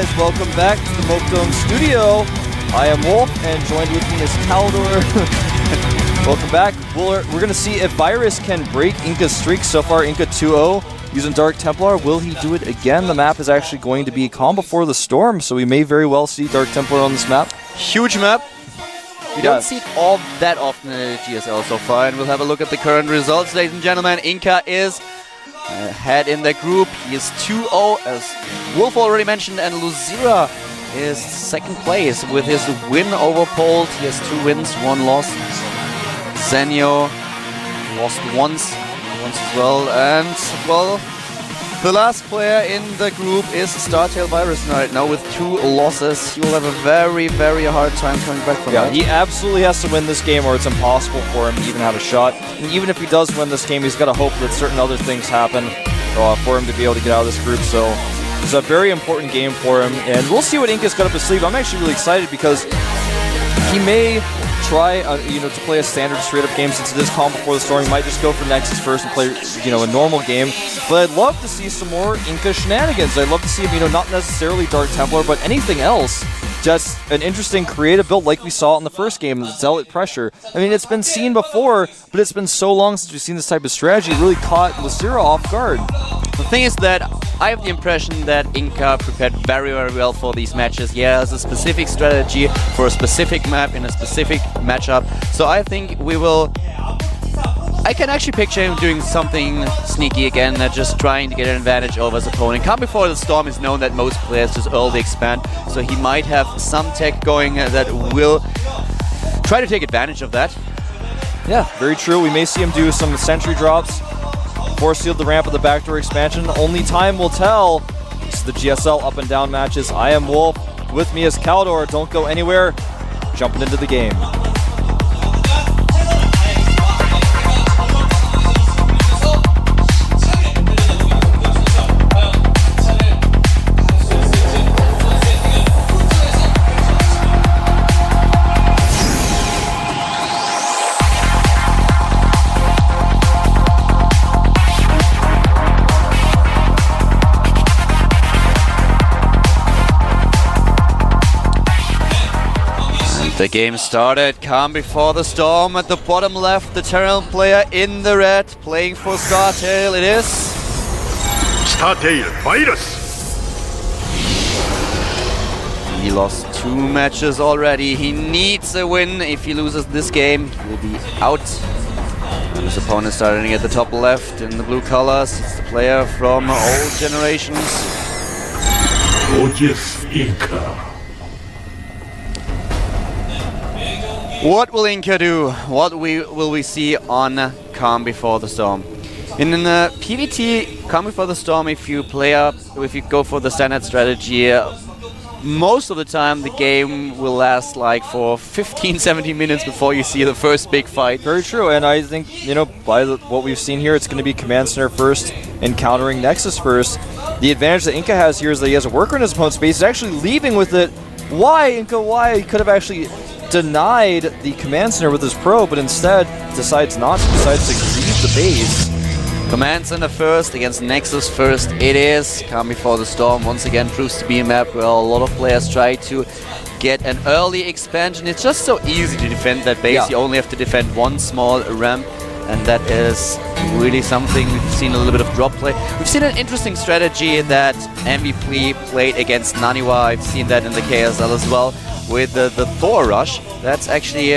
guys, welcome back to the Mokdome studio. I am Wolf, and joined with me is Caldor. Welcome back. We're going to see if Virus can break InCa's streak. So far, InCa 2-0 using Dark Templar. Will he do it again? The map is actually going to be Calm Before the Storm, so we may very well see Dark Templar on this map. Huge map. We don't see it all that often in GSL so far, and we'll have a look at the current results, ladies and gentlemen. InCa is ahead in the group. He is 2-0, as Wolf already mentioned, and Luzira is second place with his win over Polt. He has 2 wins, 1 loss. Zenyo lost once as well, and well, the last player in the group is StarTale Virus right now with 2 losses. He will have a very, very hard time coming back from that. He absolutely has to win this game or it's impossible for him to even have a shot. And even if he does win this game, he's got to hope that certain other things happen for him to be able to get out of this group. So it's a very important game for him, and we'll see what InCa's got up his sleeve. I'm actually really excited because he may try, to play a standard straight-up game since it is Calm Before the Storm. He might just go for Nexus first and play, a normal game. But I'd love to see some more InCa shenanigans. I'd love to see him, not necessarily Dark Templar, but anything else. Just an interesting creative build like we saw in the first game, Zealot Pressure. I mean, it's been seen before, but it's been so long since we've seen this type of strategy. It really caught Luzira off guard. The thing is that I have the impression that InCa prepared very, very well for these matches. He has a specific strategy for a specific map in a specific matchup. So I think I can actually picture him doing something sneaky again, just trying to get an advantage over his opponent. Calm Before the Storm is known that most players just early expand, so he might have some tech going that will try to take advantage of that. Yeah, very true. We may see him do some sentry drops, force sealed the ramp of the backdoor expansion. Only time will tell. It's the GSL up and down matches. I am Wolf. With me is Caldor. Don't go anywhere. Jumping into the game. The game started. Calm Before the Storm at the bottom left. The Terran player in the red, playing for StarTale. It is StarTale Virus. He lost 2 matches already. He needs a win. If he loses this game, he will be out. And his opponent starting at the top left in the blue colors. It's the player from old generations. Gorgeous InCa. What will InCa do? What will we see on Calm Before the Storm? In the PvT, Calm Before the Storm, if you go for the standard strategy, most of the time the game will last like for 15-17 minutes before you see the first big fight. Very true, and I think, by what we've seen here, it's going to be Command Center first and countering Nexus first. The advantage that InCa has here is that he has a worker in his opponent's base. He's actually leaving with it. Why, InCa? Why? He could have actually denied the Command Center with his pro, but instead decides not to, decides to leave the base. Command Center first against Nexus first. It is. Calm Before the Storm once again proves to be a map where a lot of players try to get an early expansion. It's just so easy to defend that base. You only have to defend 1 small ramp, and that is really something. We've seen a little bit of drop play. We've seen an interesting strategy that MVP played against Naniwa. I've seen that in the KSL as well, with the Thor rush. That's actually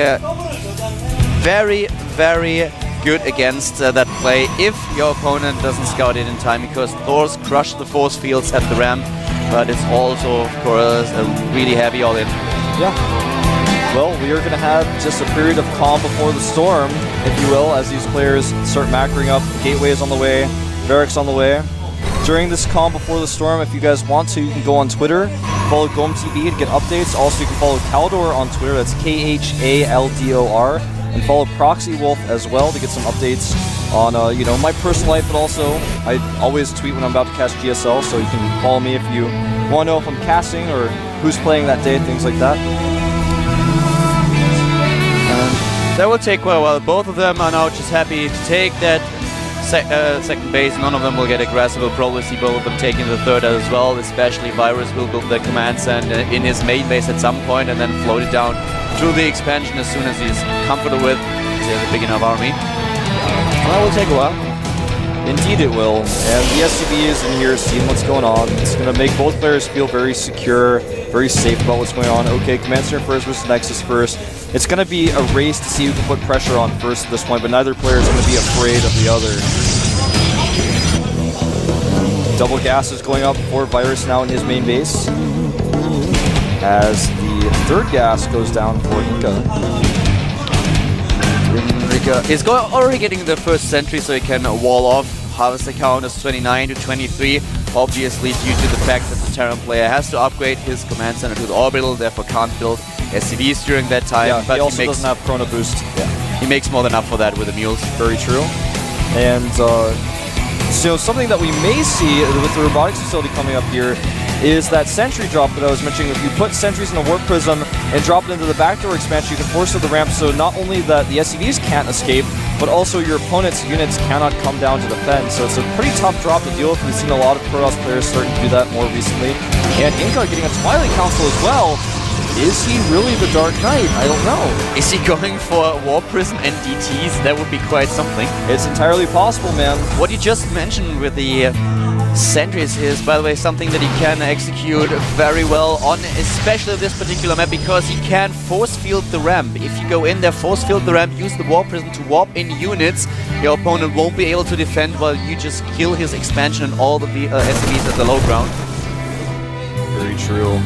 very, very good against that play if your opponent doesn't scout it in time, because Thors crush the force fields at the ramp, but it's also, of course, a really heavy all-in. Yeah. Well, we are going to have just a period of Calm Before the Storm, if you will, as these players start macroing up. Gateway's on the way, Varric's on the way. During this Calm Before the Storm, if you guys want to, you can go on Twitter, follow GOMTV to get updates. Also, you can follow Caldor on Twitter, that's KHALDOR, and follow Proxy Wolf as well to get some updates on, my personal life, but also I always tweet when I'm about to cast GSL, so you can follow me if you want to know if I'm casting or who's playing that day, things like that. That will take quite a while. Both of them are now just happy to take that second base. None of them will get aggressive. We'll probably see both of them taking the third as well. Especially Virus will build the command center in his main base at some point and then float it down to the expansion as soon as he's comfortable with. He has a big enough army. That will take a while. Indeed it will. And the SCV is in here seeing what's going on. It's going to make both players feel very secure, very safe about what's going on. Okay, Command Center first versus Nexus first. It's going to be a race to see who can put pressure on first at this point, but neither player is going to be afraid of the other. Double gas is going up for Virus now in his main base, as the third gas goes down for InCa. He's already getting the first sentry, so he can wall off. Harvester count is 29 to 23, obviously due to the fact that the Terran player has to upgrade his command center to the orbital, therefore can't build SCVs during that time. Yeah, but he also makes, doesn't have Chrono Boost. Yeah, he makes more than up for that with the mules. Very true. And so something that we may see with the robotics facility coming up here is that sentry drop that I was mentioning. If you put sentries in a warp prism and drop it into the backdoor expansion, you can force the ramp so not only that the SCVs can't escape, but also your opponent's units cannot come down to defend. So it's a pretty tough drop to deal with. We've seen a lot of Protoss players starting to do that more recently. And InCa getting a Twilight Council as well. Is he really the Dark Knight? I don't know. Is he going for Warp Prism and DTs? That would be quite something. It's entirely possible, man. What you just mentioned with the sentries is, by the way, something that he can execute very well on, especially this particular map, because he can force field the ramp. If you go in there, force field the ramp, use the Warp Prism to warp in units, your opponent won't be able to defend while you just kill his expansion and all the SCVs at the low ground. Very true.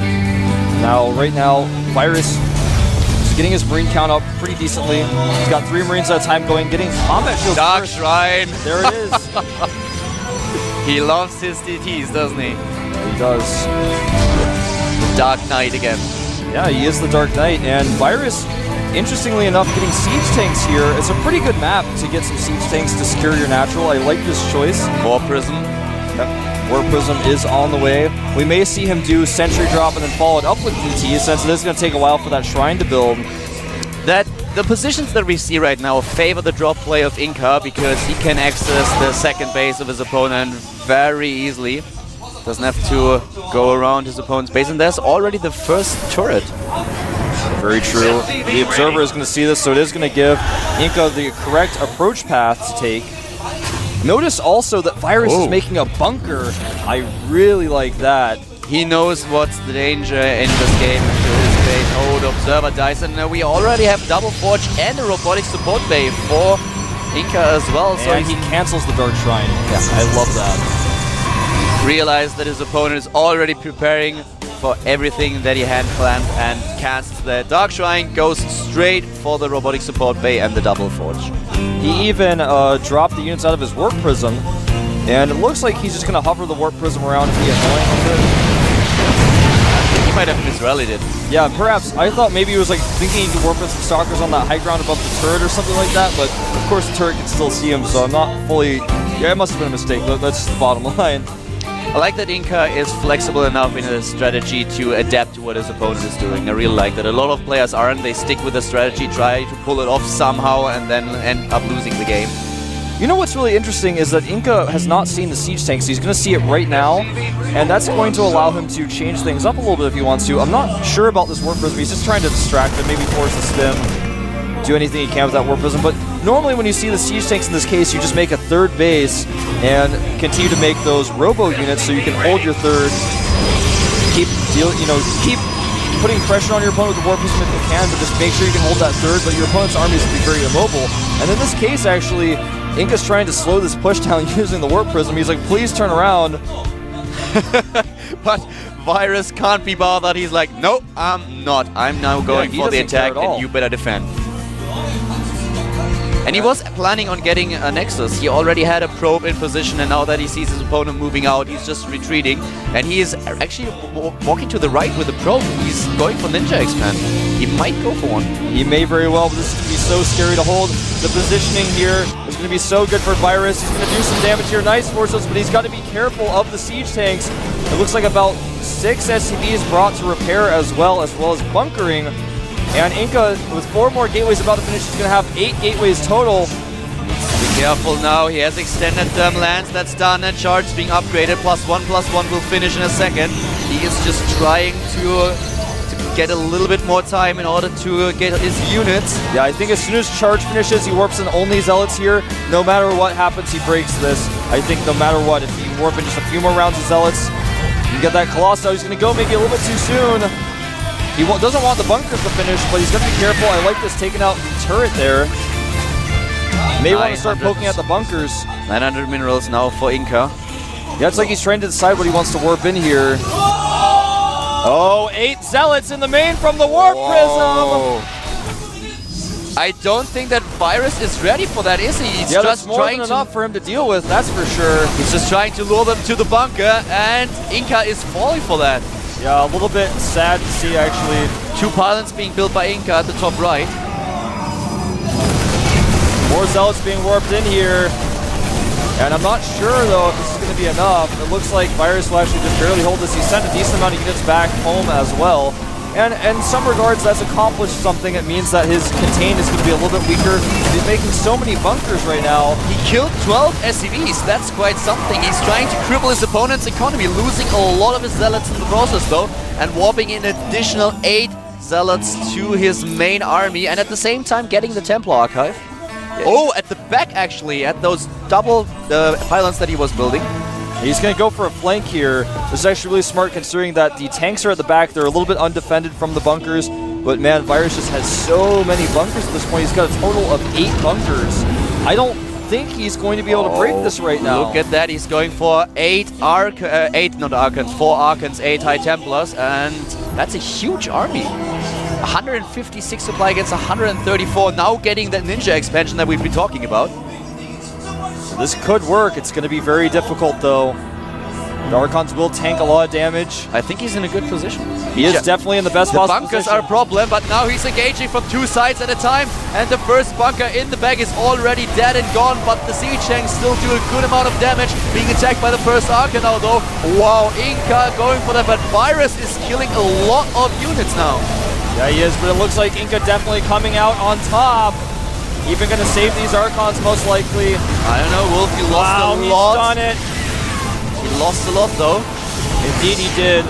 Now, right now, Virus is getting his Marine count up pretty decently. He's got 3 Marines at a time going, getting combat shields. Dark first. Shrine! There it is. He loves his DTs, doesn't he? He does. Dark Knight again. Yeah, he is the Dark Knight. And Virus, interestingly enough, getting siege tanks here. It's a pretty good map to get some siege tanks to secure your natural. I like this choice. Warp Prism. Yep. Warp Prism is on the way. We may see him do Sentry Drop and then follow it up with DT, since it is going to take a while for that Shrine to build. The positions that we see right now favor the drop play of InCa, because he can access the second base of his opponent very easily. Doesn't have to go around his opponent's base, and there's already the first turret. Very true. The Observer is going to see this, so it is going to give InCa the correct approach path to take. Notice also that Virus is making a bunker. I really like that. He knows what's the danger in this game. Oh, the Observer dies, and we already have Double Forge and a robotic support bay for InCa as well. So and he cancels the Dark Shrine. Yeah, I love that. Realize that his opponent is already preparing for everything that he had planned and casts the Dark Shrine, goes straight for the robotic support bay and the Double Forge. He even dropped the units out of his Warp Prism, and it looks like he's just going to hover the Warp Prism around and be annoying with it. He might have misrallied it. Yeah, perhaps. I thought maybe he was like thinking he could warp in some stalkers on that high ground above the turret or something like that, but of course the turret can still see him, so I'm not fully... Yeah, it must have been a mistake. That's the bottom line. I like that InCa is flexible enough in his strategy to adapt to what his opponent is doing. I really like that. A lot of players aren't. They stick with the strategy, try to pull it off somehow, and then end up losing the game. You know what's really interesting is that InCa has not seen the siege tanks. He's going to see it right now, and that's going to allow him to change things up a little bit if he wants to. I'm not sure about this Warp Prism. He's just trying to distract him, maybe force a stim, do anything he can with that Warp Prism. But normally when you see the siege tanks in this case, you just make a third base and continue to make those robo units so you can hold your third, keep putting pressure on your opponent with the Warp Prism if you can, but just make sure you can hold that third, but your opponent's army is going to be very immobile. And in this case, actually, InCa's trying to slow this push down using the Warp Prism. He's like, please turn around. But Virus can't be bothered. He's like, nope, I'm not. I'm now going for the attack, and you better defend. And he was planning on getting a Nexus. He already had a probe in position, and now that he sees his opponent moving out, he's just retreating. And he is actually walking to the right with the probe. He's going for Ninja Expand. He might go for one. He may very well, but this is going to be so scary to hold. The positioning here is going to be so good for Virus. He's going to do some damage here. Nice forces, but he's got to be careful of the siege tanks. It looks like about 6 SCVs brought to repair as well as bunkering. And InCa, with 4 more gateways about to finish, is going to have 8 gateways total. Careful now, he has extended lands, that's done, and charge being upgraded. +1/+1 will finish in a second. He is just trying to get a little bit more time in order to get his units. Yeah, I think as soon as charge finishes, he warps in only zealots here. No matter what happens, he breaks this. I think no matter what, if he warp in just a few more rounds of zealots, you get that Colossus. He's going to go maybe a little bit too soon. He doesn't want the bunkers to finish, but he's going to be careful. I like this taking out the turret there. May want to start poking at the bunkers. 900 minerals now for InCa. Yeah, it's like he's trying to decide what he wants to warp in here. Oh, 8 zealots in the main from the warp prism. I don't think that Virus is ready for that, is he? He's yeah, just that's more than enough for him to deal with, that's for sure. He's just trying to lure them to the bunker, and InCa is falling for that. Yeah, a little bit sad to see, actually. 2 pylons being built by InCa at the top right. More zealots being warped in here. And I'm not sure, though, if this is going to be enough. It looks like Virus will actually just barely hold this. He sent a decent amount of units back home as well. And in some regards, that's accomplished something. It means that his contain is going to be a little bit weaker. He's making so many bunkers right now. He killed 12 SCVs. That's quite something. He's trying to cripple his opponent's economy, losing a lot of his zealots in the process, though, and warping in additional 8 zealots to his main army, and at the same time getting the Templar Archive. Oh, at the back, actually, at those double pylons that he was building. He's going to go for a flank here. This is actually really smart considering that the tanks are at the back. They're a little bit undefended from the bunkers. But man, Virus just has so many bunkers at this point. He's got a total of 8 bunkers. I don't think he's going to be able to break this right now. Look at that. He's going for 4 Archons, 8 High Templars. And that's a huge army. 156 supply against 134. Now getting that ninja expansion that we've been talking about. This could work. It's going to be very difficult, though. The Archons will tank a lot of damage. I think he's in a good position. He is definitely in the best possible bunkers position. are a problem, but now he's engaging from 2 sides at a time. And the first bunker in the back is already dead and gone, but the siege tanks still do a good amount of damage. Being attacked by the first Archon now, though. Wow, InCa going for that, but Virus is killing a lot of units now. Yeah, he is, but it looks like InCa definitely coming out on top. Even going to save these Archons, most likely. I don't know, Wolf, he lost a lot. He's done it. He lost a lot, though. Indeed, he did.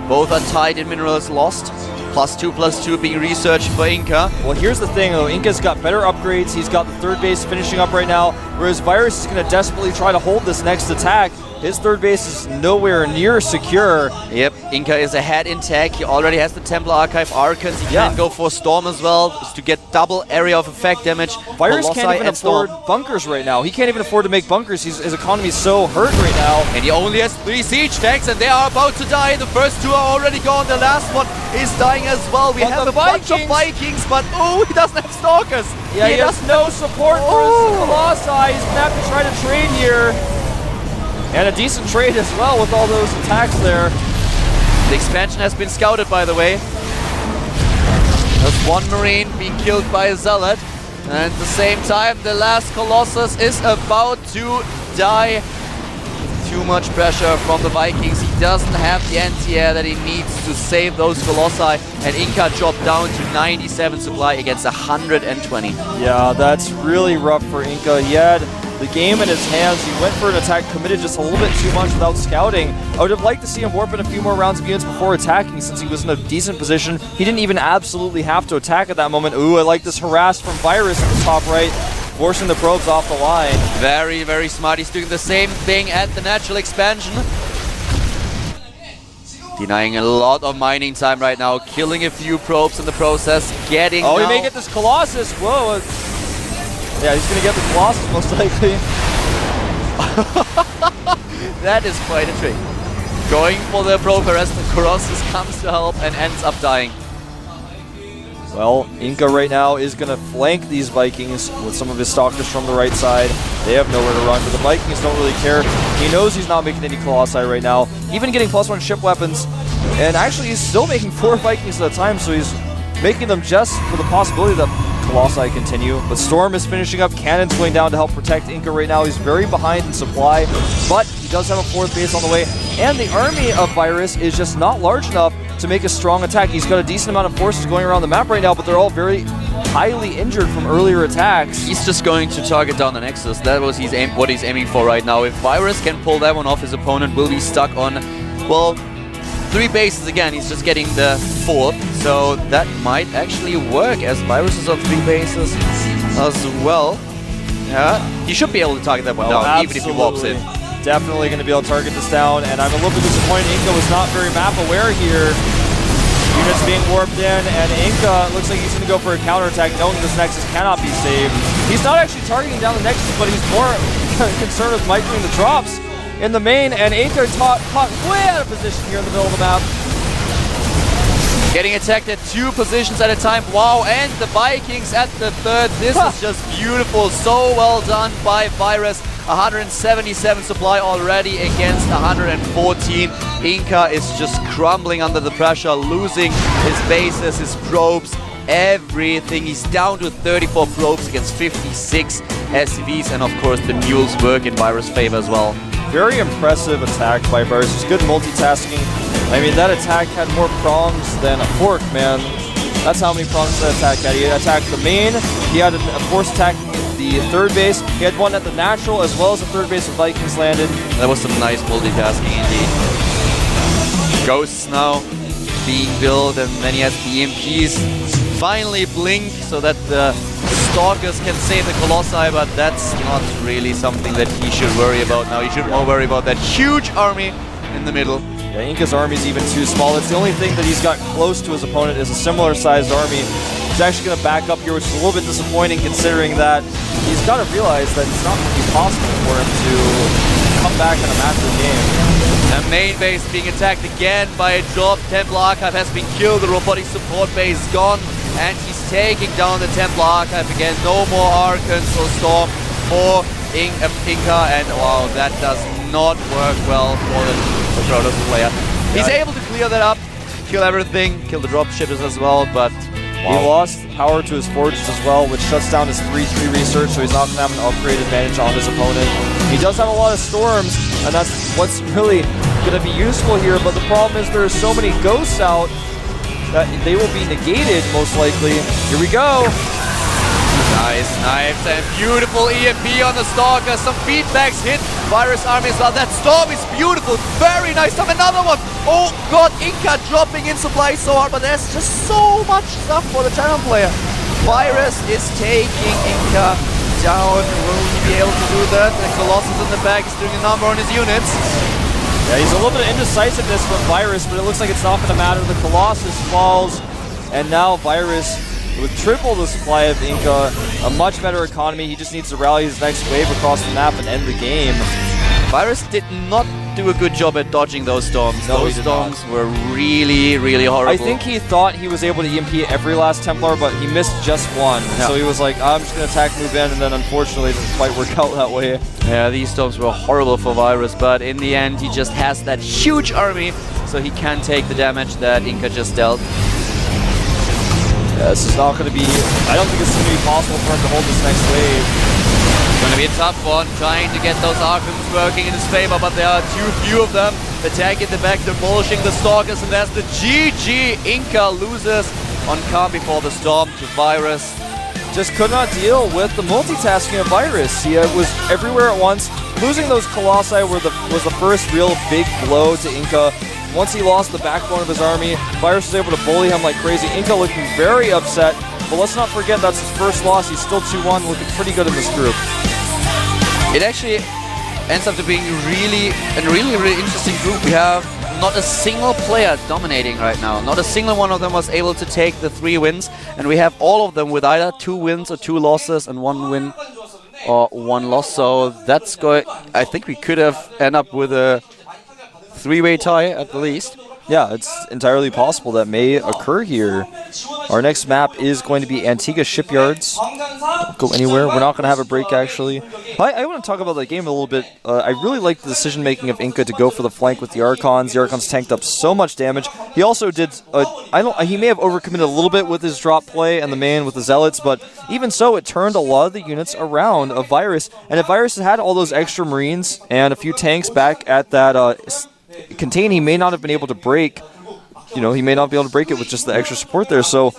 Both are tied in minerals lost. +2/+2 being researched for InCa. Well, here's the thing, though. InCa's got better upgrades. He's got the third base finishing up right now, whereas Virus is going to desperately try to hold this next attack. His third base is nowhere near secure. Yep, InCa is ahead in tech. He already has the Templar Archive Archons. He can go for Storm as well, just to get double area of effect damage. Virus can't even afford bunkers right now. He can't even afford to make bunkers. His economy is so hurt right now. And he only has 3 siege tanks, and they are about to die. The first 2 are already gone. The last one is dying as well. We have a bunch of Vikings, but oh, he doesn't have Stalkers. Yeah, he has no support for his Colossi. He's going to have to try to trade here. And a decent trade as well with all those attacks there. The expansion has been scouted, by the way. There's 1 Marine being killed by a Zealot. And at the same time, the last Colossus is about to die. Too much pressure from the Vikings. He doesn't have the anti-air that he needs to save those Colossi. And InCa dropped down to 97 supply against 120. Yeah, that's really rough for InCa. He had the game in his hands. He went for an attack, committed just a little bit too much without scouting. I would have liked to see him warp in a few more rounds of units before attacking, since he was in a decent position. He didn't even absolutely have to attack at that moment. Ooh, I like this harass from Virus at the top right, forcing the probes off the line. Very, very smart. He's doing the same thing at the natural expansion. Denying a lot of mining time right now, killing a few probes in the process, getting he may get this Colossus. Whoa. Yeah, he's going to get the Colossus most likely. That is quite a trick. Going for the probe arrest, the Colossus comes to help and ends up dying. Well, InCa right now is going to flank these Vikings with some of his Stalkers from the right side. They have nowhere to run, but the Vikings don't really care. He knows he's not making any Colossi right now, even getting +1 ship weapons. And actually, he's still making 4 Vikings at a time, so he's making them just for the possibility that Colossi continue. But Storm is finishing up. Cannon's going down to help protect InCa right now. He's very behind in supply, but he does have a 4th base on the way. And the army of Virus is just not large enough to make a strong attack. He's got a decent amount of forces going around the map right now, but they're all very highly injured from earlier attacks. He's just going to target down the Nexus. That was what he's aiming for right now. If Virus can pull that one off, his opponent will be stuck on, well, 3 bases again. He's just getting the 4th, so that might actually work as Virus is on 3 bases as well. Yeah, he should be able to target that one down, even if he warps it. Definitely going to be able to target this down, and I'm a little bit disappointed InCa was not very map aware here. Units being warped in, and InCa looks like he's going to go for a counterattack, knowing this Nexus cannot be saved. He's not actually targeting down the Nexus, but he's more concerned with microing the drops in the main, and InCa caught way out of position here in the middle of the map. Getting attacked at 2 positions at a time. Wow, and the Vikings at the 3rd. This is just beautiful. So well done by Virus. 177 supply already against 114. InCa is just crumbling under the pressure, losing his bases, his probes, everything. He's down to 34 probes against 56 SCVs, and of course the mules work in Virus' favor as well. Very impressive attack by Virus. It's good multitasking. I mean, that attack had more prongs than a fork, man. That's how many prongs that attack had. He attacked the main, he had a force attack the 3rd base, he had one at the natural as well as the 3rd base with Vikings landed. That was some nice multitasking indeed. Ghosts now being built, and then he has the EMPs finally blink so that the Stalkers can save the Colossi, but that's not really something that he should worry about now. He should more worry about that huge army in the middle. Yeah, InCa's army is even too small. It's the only thing that he's got close to his opponent is a similar sized army. He's actually going to back up here, which is a little bit disappointing considering that he's got to realize that it's not going to be possible for him to come back in a massive game. The main base being attacked again by a drop. Templar Archive has been killed. The robotic support base is gone, and he's taking down the Templar Archive again. No more Archons or Storm for InCa, and wow, that does not work well for the Protoss player. He's able to clear that up, kill everything, kill the dropshippers as well, but he lost power to his forges as well, which shuts down his 3-3 research, so he's not going to have an upgrade advantage on his opponent. He does have a lot of storms, and that's what's really going to be useful here, but the problem is there's so many ghosts out that they will be negated, most likely. Here we go! Nice knives and beautiful EMP on the Stalker. Some feedbacks hit Virus army as well. That storm is beautiful. Very nice. Another one. Oh god, InCa dropping in supply so hard, but there's just so much stuff for the channel player. Virus is taking InCa down. Will he be able to do that? The Colossus in the back is doing a number on his units. Yeah, he's a little bit of indecisiveness from Virus, but it looks like it's not going to matter. The Colossus falls, and now Virus with triple the supply of InCa, a much better economy. He just needs to rally his next wave across the map and end the game. Virus did not do a good job at dodging those storms. No, those storms were really, really horrible. I think he thought he was able to EMP every last Templar, but he missed just one. Yeah. So he was like, I'm just going to attack, move in, and then unfortunately it didn't quite work out that way. Yeah, these storms were horrible for Virus, but in the end he just has that huge army, so he can take the damage that InCa just dealt. Yeah, this is not going to be, I don't think it's going to be possible for him to hold this next wave. It's going to be a tough one, trying to get those Archons working in his favor, but there are too few of them. Attack in the back, demolishing the Stalkers, and there's the GG. InCa loses on Calm Before the Storm to Virus. Just could not deal with the multitasking of Virus. He was everywhere at once. Losing those Colossi was the first real big blow to InCa. Once he lost the backbone of his army, Virus was able to bully him like crazy. InCa looking very upset, but let's not forget that's his first loss. He's still 2-1, looking pretty good in this group. It actually ends up to being really interesting group. We have not a single player dominating right now. Not a single one of them was able to take the 3 wins, and we have all of them with either 2 wins or 2 losses and 1 win or 1 loss. So that's going. I think we could have end up with a 3-way tie at the least. Yeah, it's entirely possible that may occur here. Our next map is going to be Antigua Shipyards. Don't go anywhere. We're not going to have a break, actually. I want to talk about the game a little bit. I really like the decision-making of InCa to go for the flank with the Archons. The Archons tanked up so much damage. He also did... he may have overcommitted a little bit with his drop play and the main with the Zealots, but even so, it turned a lot of the units around of Virus. And if Virus had all those extra Marines and a few tanks back at that... contain, he may not have been able to break, he may not be able to break it with just the extra support there. So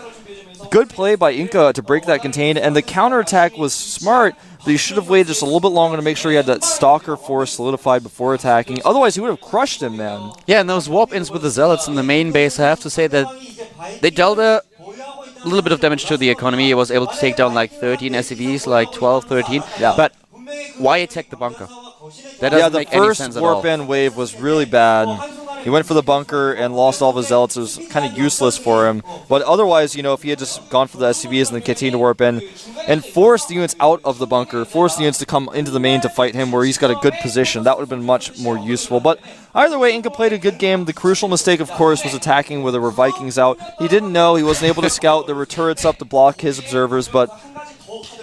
good play by InCa to break that contain, and the counterattack was smart, but he should have waited just a little bit longer to make sure he had that Stalker force solidified before attacking. Otherwise, he would have crushed him, man. Yeah, and those warp-ins with the Zealots in the main base, I have to say that they dealt a little bit of damage to the economy. He was able to take down like 13 SCVs, like 12, 13. Yeah. But why attack the bunker? That doesn't make any sense at all. The first warp-in wave was really bad. He went for the bunker and lost all of his Zealots. It was kind of useless for him. But otherwise, you know, if he had just gone for the SCVs and then continued to warp in and forced the units out of the bunker, forced the units to come into the main to fight him where he's got a good position, that would have been much more useful. But either way, InCa played a good game. The crucial mistake, of course, was attacking where there were Vikings out. He didn't know. He wasn't able to scout. There were turrets up to block his observers. But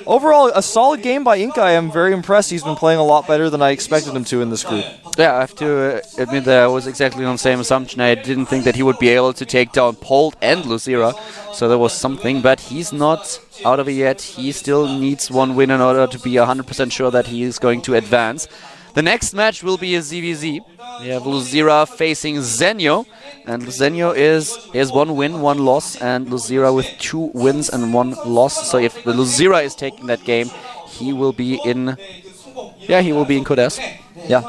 overall, a solid game by InCa. I am very impressed. He's been playing a lot better than I expected him to in this group. Yeah, I have to admit that I was exactly on the same assumption. I didn't think that he would be able to take down Polt and Lucira, so there was something, but he's not out of it yet. He still needs one win in order to be 100% sure that he is going to advance. The next match will be a ZVZ. We have Lucira facing Zenyo, and Zenyo is 1 win, 1 loss, and Lucira with 2 wins and 1 loss. So if the Lucira is taking that game, he will be in... Yeah, he will be in Codes. Yeah.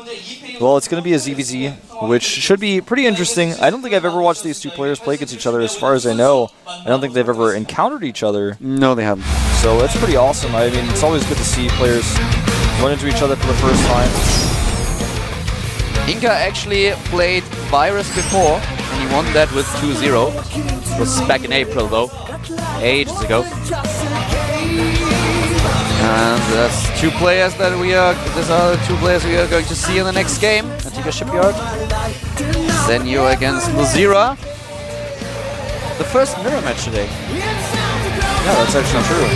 Well, it's going to be a ZVZ, which should be pretty interesting. I don't think I've ever watched these two players play against each other. As far as I know, I don't think they've ever encountered each other. No, they haven't. So that's pretty awesome. I mean, it's always good to see players run into each other for the first time. InCa actually played Virus before, and he won that with 2-0. It was back in April, though. Ages ago. And that's 2 players that these are the 2 players we are going to see in the next game at Tiga Shipyard. Zenyo against Lucira. The first mirror match today. Yeah, that's actually true.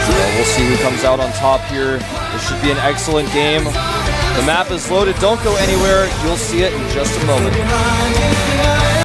Well, we'll see who comes out on top here. This should be an excellent game. The map is loaded. Don't go anywhere. You'll see it in just a moment.